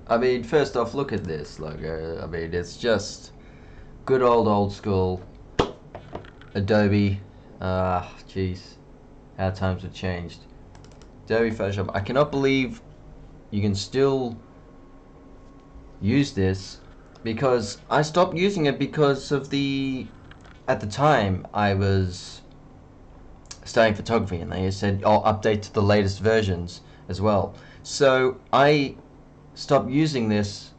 I mean, first off, look at this logo. I mean, it's just good old school Adobe. Jeez, how times have changed. Adobe Photoshop. I cannot believe you can still use this, because I stopped using it because of at the time I was studying photography, and they said, "Oh, update to the latest versions as well." So I stopped using this.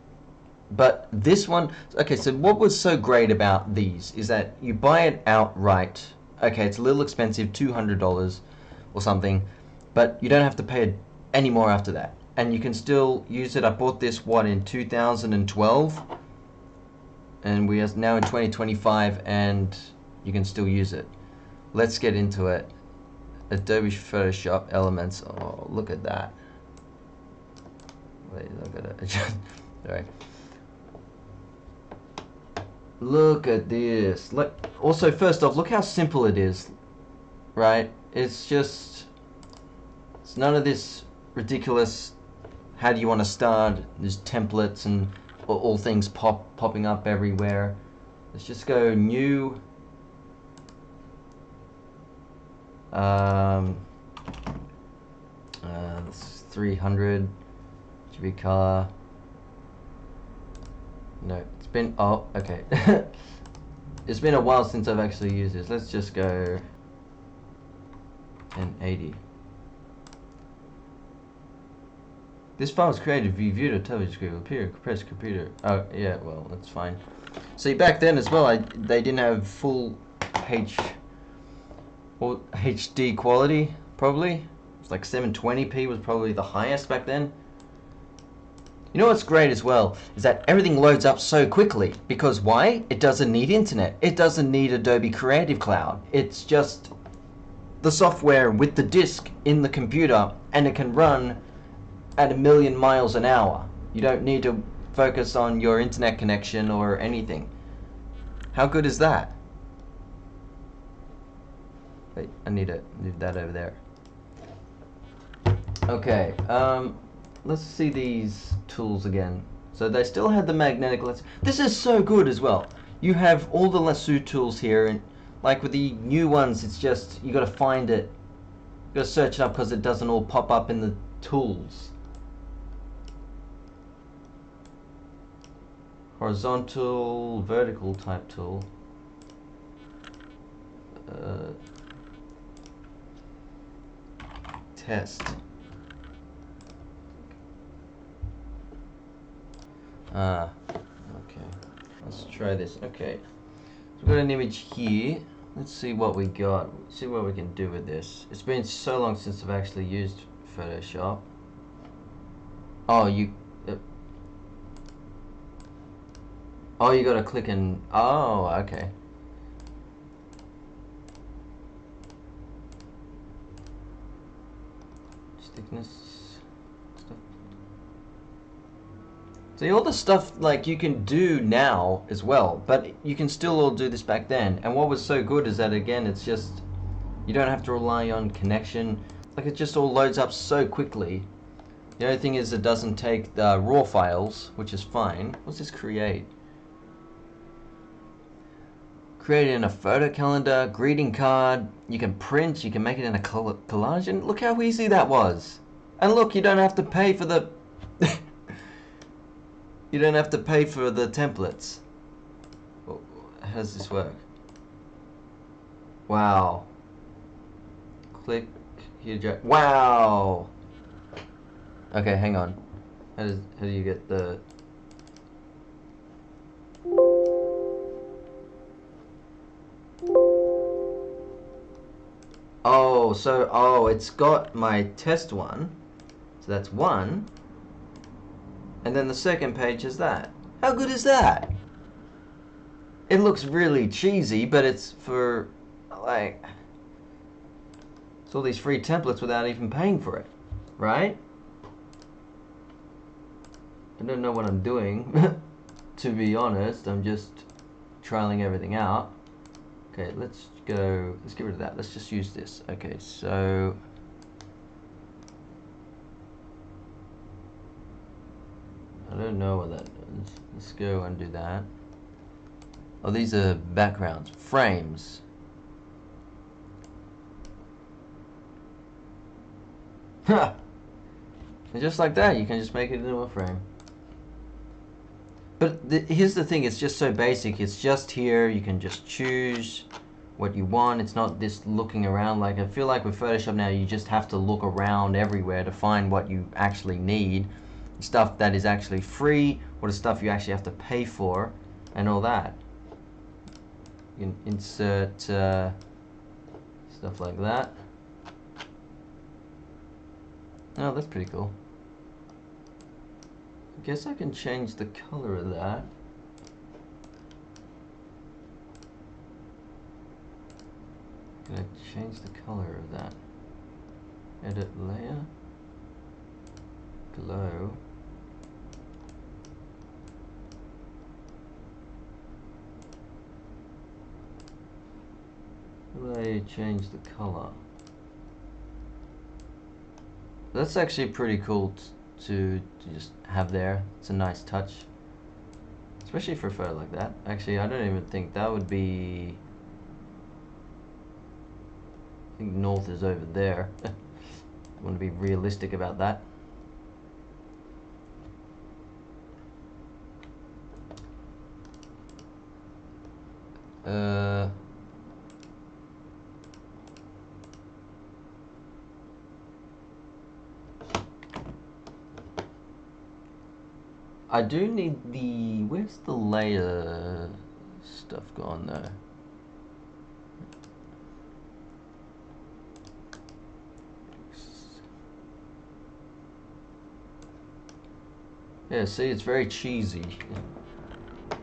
But this one, okay, so what was so great about these is that you buy it outright. Okay, it's a little expensive, $200 or something, but you don't have to pay any more after that. And you can still use it. I bought this, in 2012? And we are now in 2025, and you can still use it. Let's get into it. Adobe Photoshop Elements. Oh, look at that. Wait, I gotta adjust. Sorry. Look at this. Look. Also, first off, look how simple it is, right? It's none of this ridiculous. How do you want to start? There's templates and all things popping up everywhere. Let's just go new. 300 GB color. No, it's been, oh, okay. It's been a while since I've actually used this. Let's just go 1080. This file was created via viewed a television screen with a compressed computer. Oh, yeah, well, that's fine. See, back then as well, they didn't have full HD quality, probably. It's like 720p was probably the highest back then. You know what's great as well is that everything loads up so quickly, because why? It doesn't need internet. It doesn't need Adobe Creative Cloud. It's just the software with the disk in the computer, and it can run at 1,000,000 miles an hour. You don't need to focus on your internet connection or anything. How good is that? Wait, I need to move that over there. Okay, let's see these tools again. So they still had the magnetic lasso. This is so good as well. You have all the lasso tools here, and like with the new ones, it's just you got to find it. You got to search it up because it doesn't all pop up in the tools. Horizontal, vertical type tool. Test. Okay. Let's try this. Okay. So we've got an image here. Let's see what we got. See what we can do with this. It's been so long since I've actually used Photoshop. Oh, you gotta click and... Oh, okay. Thickness stuff. See, all the stuff like you can do now as well, but you can still all do this back then. And what was so good is that, again, it's just you don't have to rely on connection. Like, it just all loads up so quickly. The only thing is it doesn't take the raw files, which is fine. What's this create? Create it in a photo calendar, greeting card. You can print, you can make it in a collage, and look how easy that was. And look, you don't have to pay for the you don't have to pay for the templates. How does this work? Wow. Click here. Wow. Okay, hang on. How do you get the... Oh, it's got my test one. So that's one. And then the second page is that. How good is that? It looks really cheesy, but it's for, like, it's all these free templates without even paying for it, right? I don't know what I'm doing, to be honest. I'm just trialing everything out. Okay, let's get rid of that. Let's just use this. Okay, so I don't don't know what that is. Let's go and do that. Oh, these are backgrounds, frames. Ha! And just like that, you can just make it into a frame. But here's the thing, it's just so basic. It's just here, you can just choose what you want. It's not this looking around. Like, I feel like with Photoshop now, you just have to look around everywhere to find what you actually need. Stuff that is actually free, or the stuff you actually have to pay for, and all that. You can insert stuff like that. Oh, that's pretty cool. I guess I can change the color of that. Can I change the color of that? Edit layer. Glow. How do I change the color? That's actually pretty cool to just have there. It's a nice touch, especially for a photo like that. Actually, I don't even think that would be. I think north is over there. I want to be realistic about that. I do need the, where's the layer stuff gone though? Yeah, see, it's very cheesy. Oh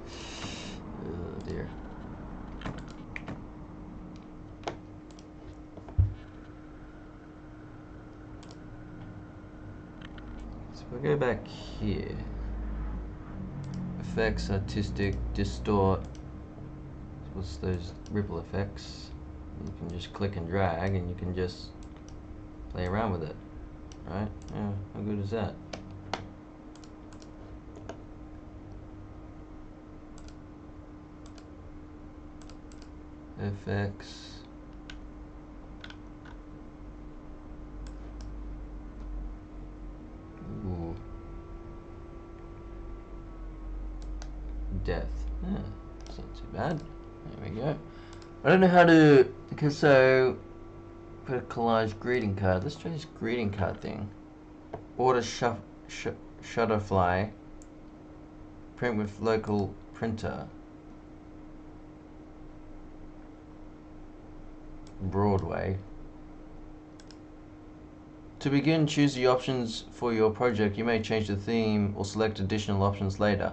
dear. So we'll go back here. Effects, artistic, distort. What's those ripple effects? You can just click and drag and you can just play around with it. Right? Yeah, how good is that? FX. Ooh. Depth. Yeah, it's not too bad. There we go. I don't know how to, because so put a collage greeting card. Let's try this greeting card thing. Order Shutterfly. Print with local printer. Broadway. To begin, choose the options for your project. You may change the theme or select additional options later.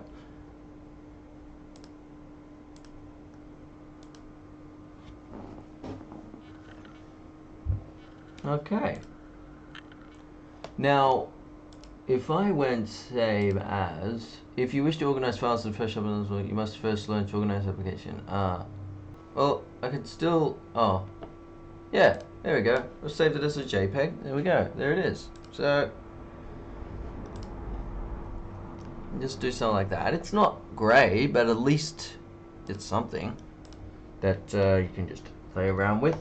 Okay. Now, if I went save as, if you wish to organize files in Photoshop, you must first learn to organize application. Well, I could still, oh, yeah, there we go. Let's save it as a JPEG. There we go. There it is. So, just do something like that. It's not great, but at least it's something that you can just play around with.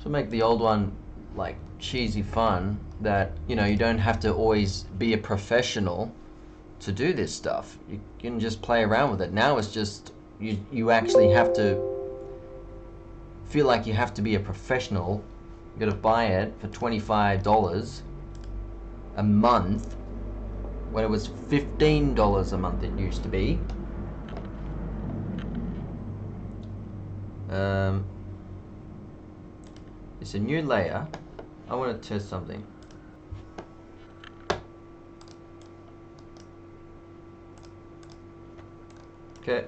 So make the old one like cheesy fun that, you know, you don't have to always be a professional to do this stuff. You can just play around with it. Now it's just you actually have to feel like you have to be a professional. You gotta buy it for $25 a month when it was $15 a month it used to be. It's a new layer. I want to test something. Okay,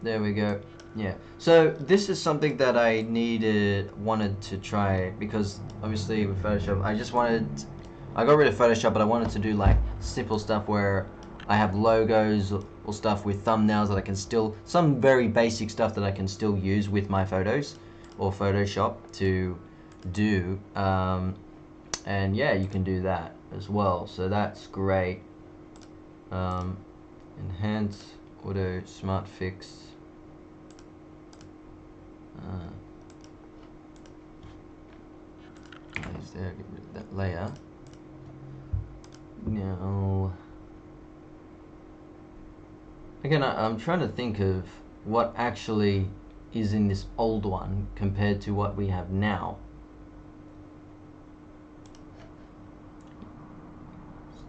there we go. Yeah, so this is something that I wanted to try, because obviously with Photoshop, I got rid of Photoshop, but I wanted to do like simple stuff where I have logos or stuff with thumbnails that I can still, some very basic stuff that I can still use with my photos or Photoshop to do, and yeah, you can do that as well, so that's great. Enhance auto smart fix. Is there? Get rid of that layer. Now, again, I'm trying to think of what actually is in this old one compared to what we have now.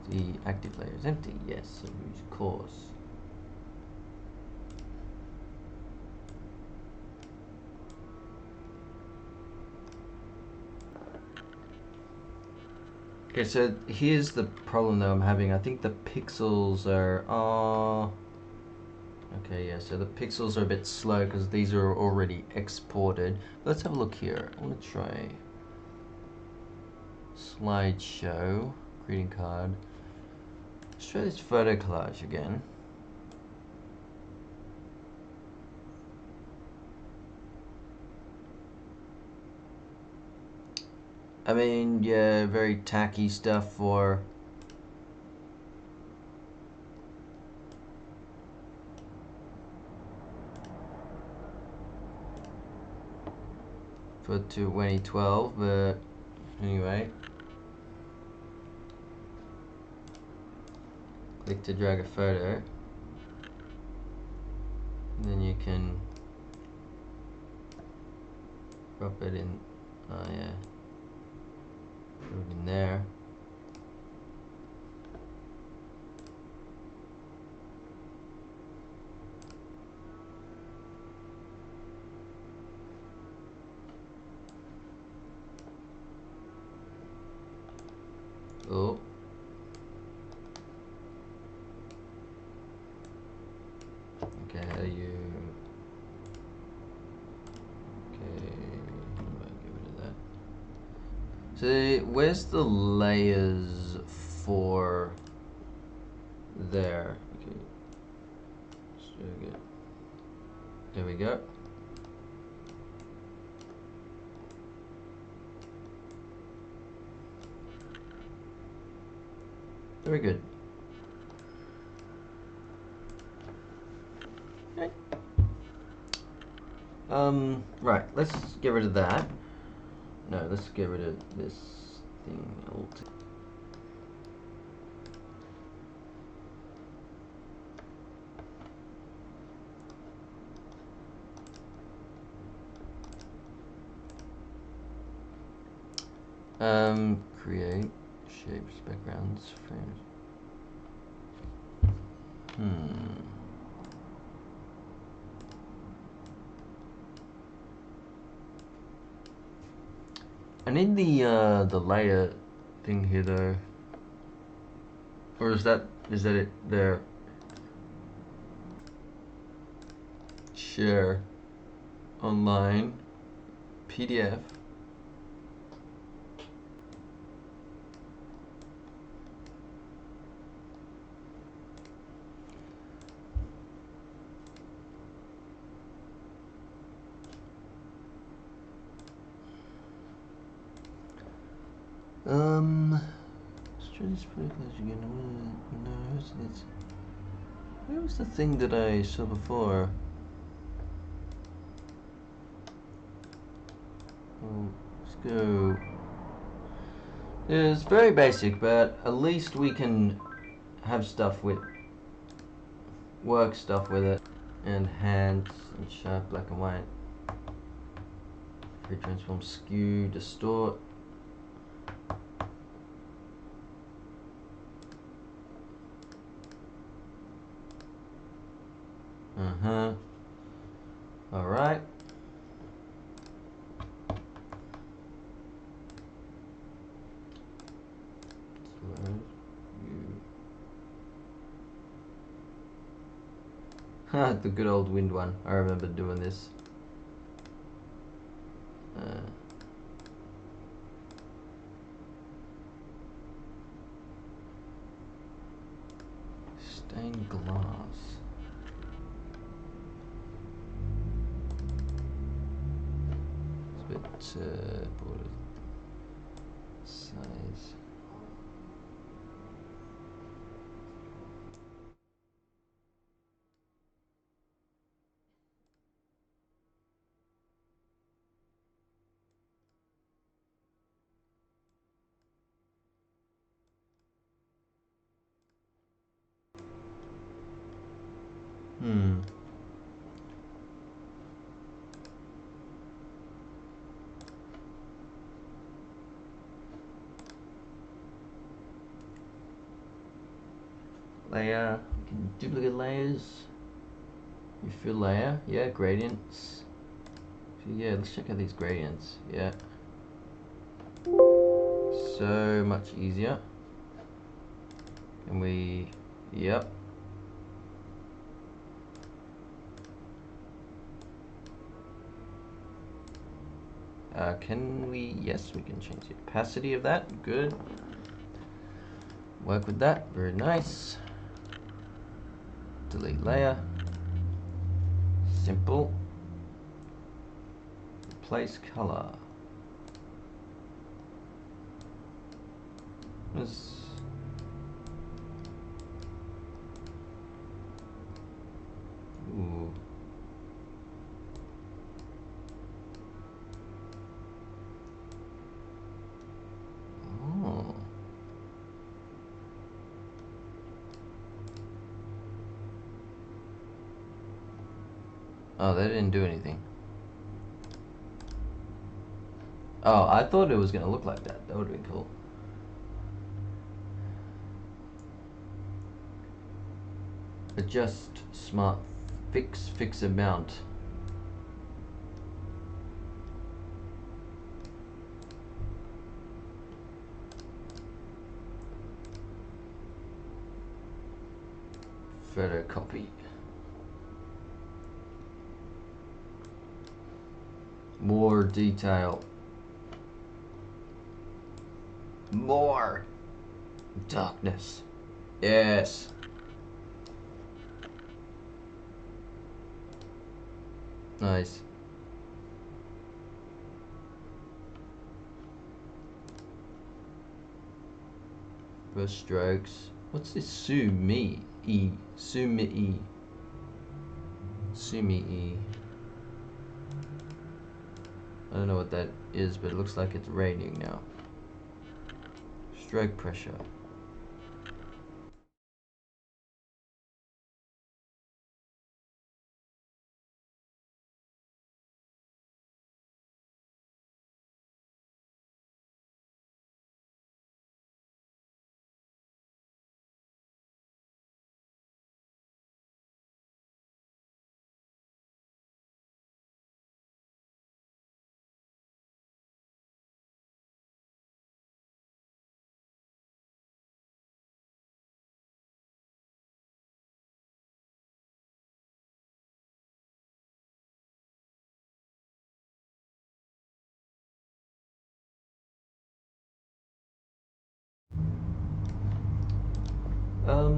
The active layer is empty, yes, so use course. Okay, so here's the problem that I'm having. I think the pixels are, okay, yeah, so the pixels are a bit slow because these are already exported. Let's have a look here. I want to try slideshow, greeting card. Let's try this photo collage again. I mean, yeah, very tacky stuff for for 2012, but anyway. Click to drag a photo. And then you can drop it in. Oh yeah. Put it in there. Oh. Okay, how do you... Okay, how do I get rid of that? So, where's the layers for there? Okay. Let's drag it. There we go. Very good. Okay. Right, let's get rid of that. No, let's get rid of this thing. Create shapes, backgrounds, frames. I need the layer thing here though. Or is that it there? Share online PDF. Let's try this pretty close again. No, it's where was the thing that I saw before? Let's go. Yeah, it's very basic, but at least we can have stuff with work stuff with it. Enhance and sharp, black and white. Free transform, skew, distort. Alright. The good old wind one. I remember doing this. Stained glass. It's a bit border size. Hmm. Layer, you can duplicate layers. You fill layer, yeah, gradients. So yeah, let's check out these gradients, yeah. So much easier. And we, yep. Can we, yes, we can change the opacity of that, good. Work with that, very nice. Delete layer. Simple. Replace color. This. Ooh. Oh. Oh, that didn't do anything. Oh, I thought it was gonna look like that. That would have been cool. Adjust smart fix amount. Photocopy. More detail. More darkness. Yes. Nice. Brush strokes. What's this? Sumi E. Sumi E. Sumi E. I don't know what that is, but it looks like it's raining now. Stroke pressure.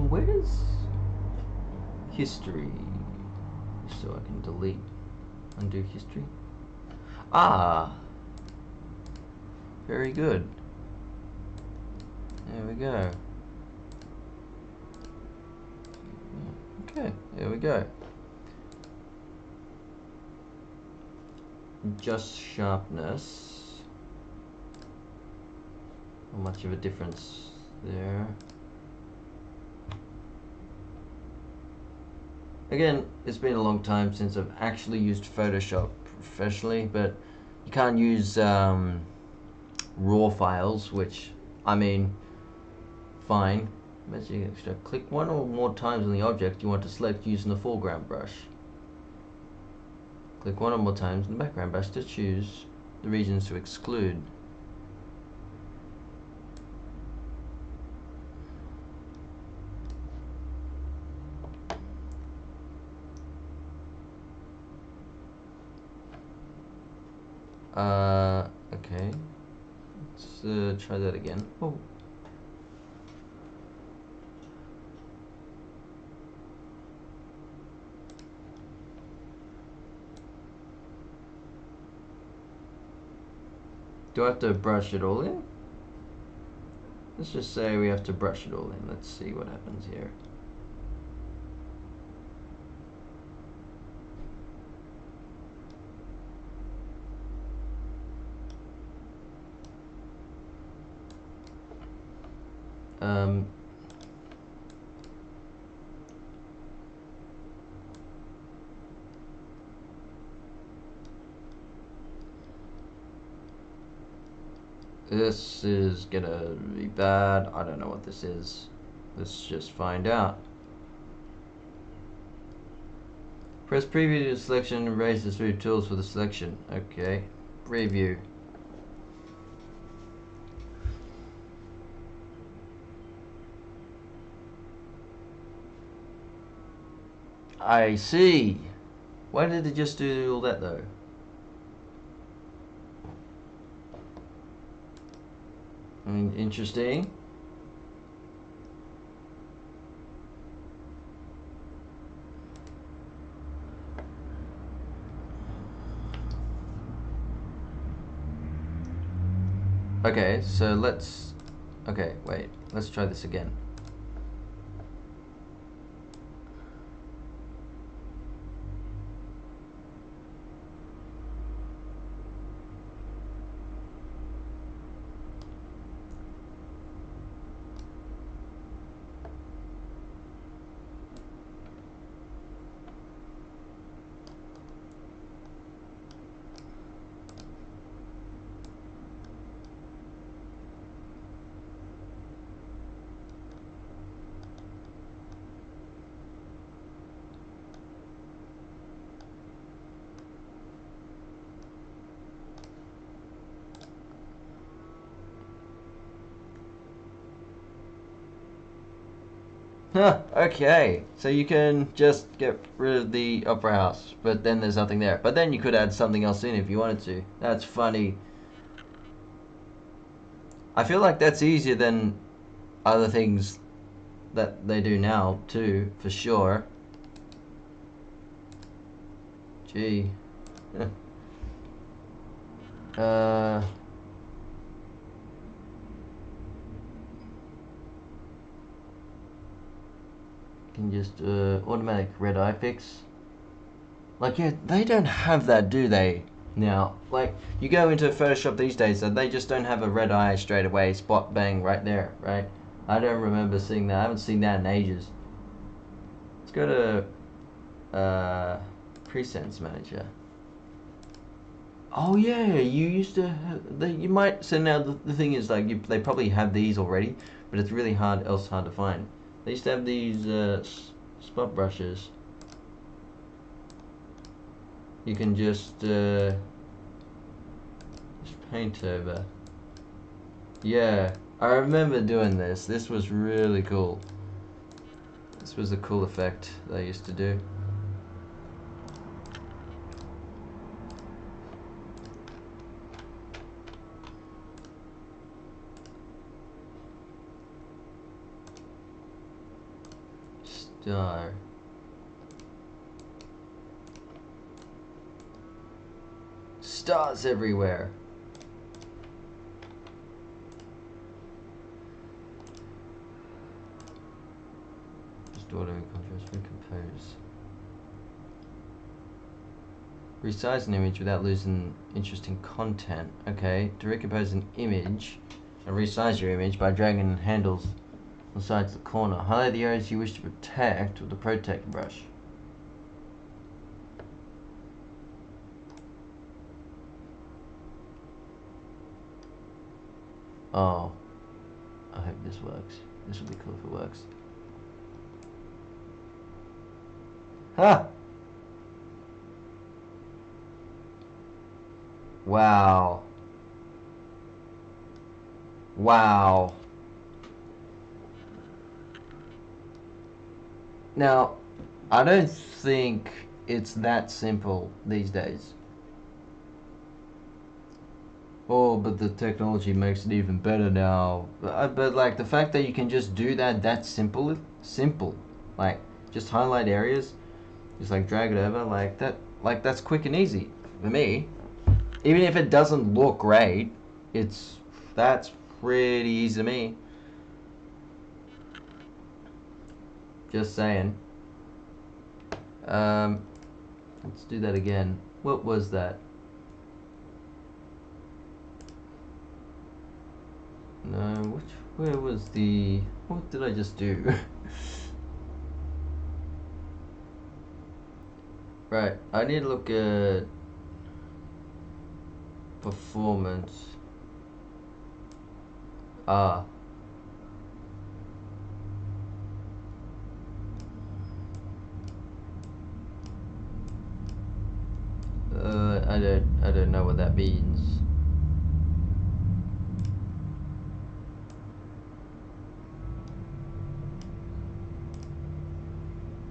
Where's history? So I can delete, undo history. Ah, very good. There we go. Okay, there we go. Just sharpness. Not much of a difference there. Again, it's been a long time since I've actually used Photoshop professionally, but you can't use raw files, which, I mean, fine. Click one or more times on the object you want to select using the foreground brush. Click one or more times on the background brush to choose the regions to exclude. Okay. Let's try that again. Oh. Do I have to brush it all in? Let's just say we have to brush it all in. Let's see what happens here. Um, This is gonna be bad. I don't know what this is. Let's just find out. Press preview to the selection and raise the three tools for the selection. Okay. Preview. I see. Why did it just do all that though? I mean, interesting. Okay, so let's... Okay, wait. Let's try this again. Huh, okay. So you can just get rid of the Opera House, but then there's nothing there. But then you could add something else in if you wanted to. That's funny. I feel like that's easier than other things that they do now, too, for sure. Gee. uh... Can just automatic red eye fix. Like, yeah, they don't have that, do they? Now, like, you go into Photoshop these days, and they just don't have a red eye straight away, spot bang, right there, right? I don't remember seeing that. I haven't seen that in ages. Let's go to Presets Manager. Oh yeah, you used to. You might. So now the thing is, like, they probably have these already, but it's really hard to find. They used to have these spot brushes. You can just paint over. Yeah, I remember doing this. This was really cool. This was a cool effect they used to do. Star. Stars everywhere. Just auto contrast, recompose. Resize an image without losing interesting content. Okay, to recompose an image and resize your image by dragging handles on the sides of the corner. Highlight the areas you wish to protect with the protect brush. Oh, I hope this works. This would be cool if it works. Ha! Wow. Wow. Now, I don't think it's that simple these days. Oh, but the technology makes it even better now. But like the fact that you can just do that simple. Like just highlight areas, just like drag it over like that's quick and easy for me. Even if it doesn't look great, that's pretty easy to me. Just saying. Let's do that again. What was that? No, where was the, what did I just do? Right, I need to look at performance. Ah. I don't know what that means.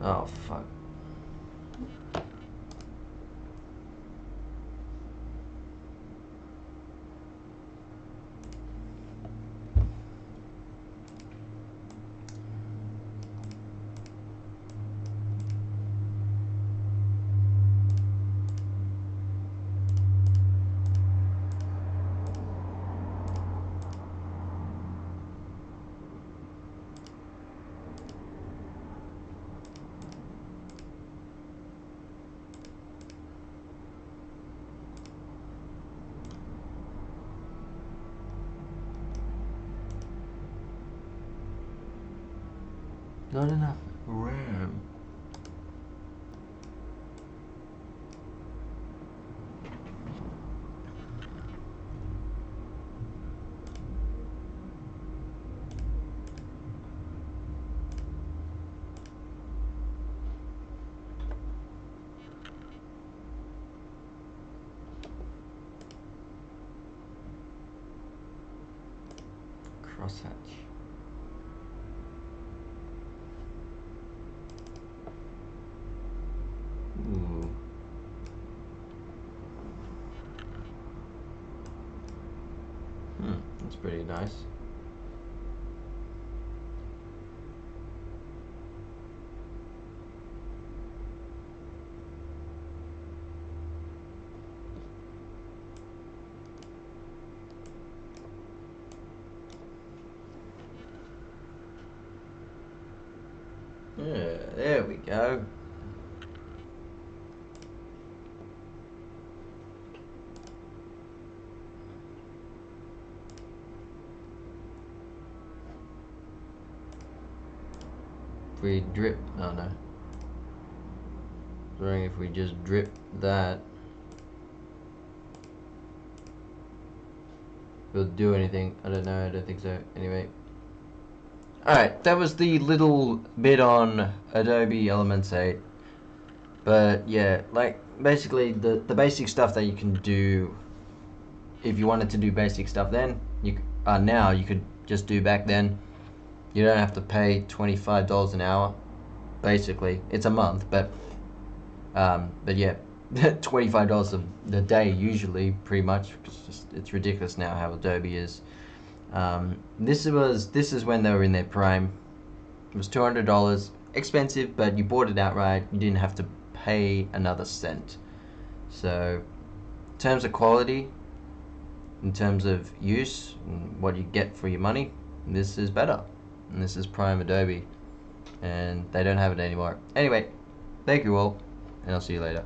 Oh fuck. Not enough RAM. Crosshatch. Ooh. That's pretty nice. Yeah, there we go. If we drip, oh no. Wondering if we just drip that, will it do anything? I don't know, I don't think so. Anyway. Alright, that was the little bit on Adobe Elements 8. But yeah, like basically the basic stuff that you can do if you wanted to do basic stuff then, now you could just do back then. You don't have to pay $25 an hour. Basically, it's a month, but yeah, $25 a day usually, pretty much. It's ridiculous now how Adobe is. This is when they were in their prime. It was $200, expensive, but you bought it outright. You didn't have to pay another cent. So, in terms of quality, in terms of use, and what you get for your money, this is better. And this is prime Adobe, and they don't have it anymore. Anyway, thank you all, and I'll see you later.